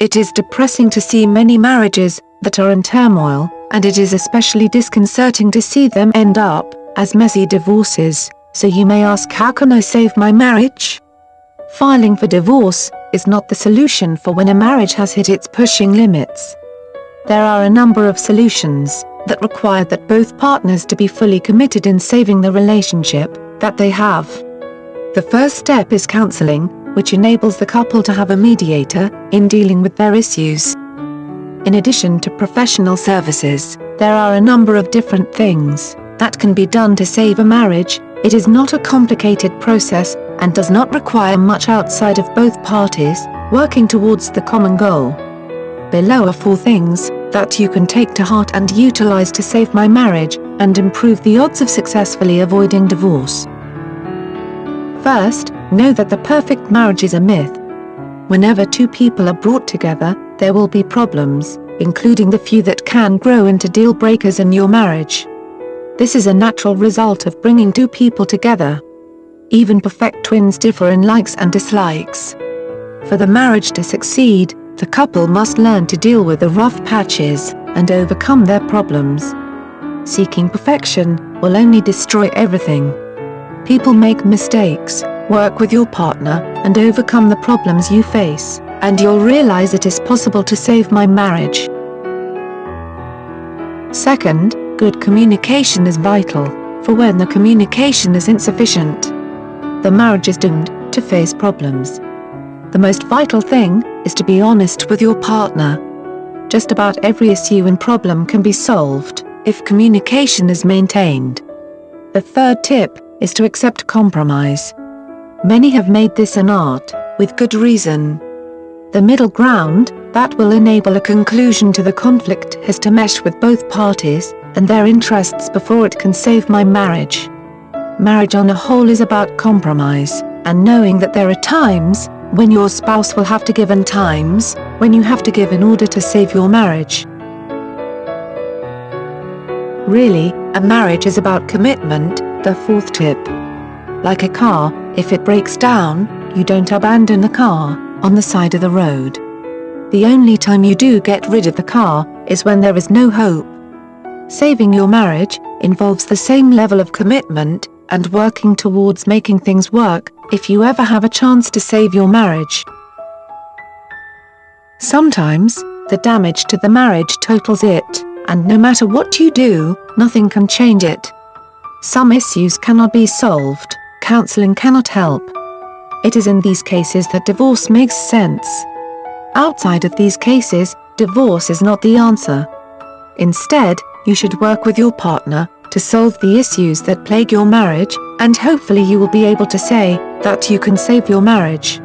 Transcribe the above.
It is depressing to see many marriages that are in turmoil, and it is especially disconcerting to see them end up as messy divorces. So you may ask, how can I save my marriage? Filing for divorce is not the solution for when a marriage has hit its pushing limits. There are a number of solutions that require that both partners to be fully committed in saving the relationship that they have. The first step is counseling, which enables the couple to have a mediator in dealing with their issues. In addition to professional services, there are a number of different things that can be done to save a marriage. It is not a complicated process and does not require much outside of both parties working towards the common goal. Below are 4 things that you can take to heart and utilize to save my marriage and improve the odds of successfully avoiding divorce. First, know that the perfect marriage is a myth. Whenever 2 people are brought together, there will be problems, including the few that can grow into deal breakers in your marriage. This is a natural result of bringing 2 people together. Even perfect twins differ in likes and dislikes. For the marriage to succeed, the couple must learn to deal with the rough patches and overcome their problems. Seeking perfection will only destroy everything. People make mistakes. Work with your partner and overcome the problems you face, and you'll realize it is possible to save my marriage. Second, good communication is vital, for when the communication is insufficient, the marriage is doomed to face problems. The most vital thing is to be honest with your partner. Just about every issue and problem can be solved if communication is maintained. The third tip is to accept compromise. Many have made this an art, with good reason. The middle ground that will enable a conclusion to the conflict is to mesh with both parties and their interests before it can save my marriage. Marriage on a whole is about compromise, and knowing that there are times when your spouse will have to give and times when you have to give in order to save your marriage. Really, a marriage is about commitment, the fourth tip. Like a car, if it breaks down, you don't abandon the car on the side of the road. The only time you do get rid of the car is when there is no hope. Saving your marriage involves the same level of commitment and working towards making things work if you ever have a chance to save your marriage. Sometimes, the damage to the marriage totals it, and no matter what you do, nothing can change it. Some issues cannot be solved, counseling cannot help. It is in these cases that divorce makes sense. Outside of these cases, divorce is not the answer. Instead, you should work with your partner to solve the issues that plague your marriage, and hopefully you will be able to say that you can save your marriage.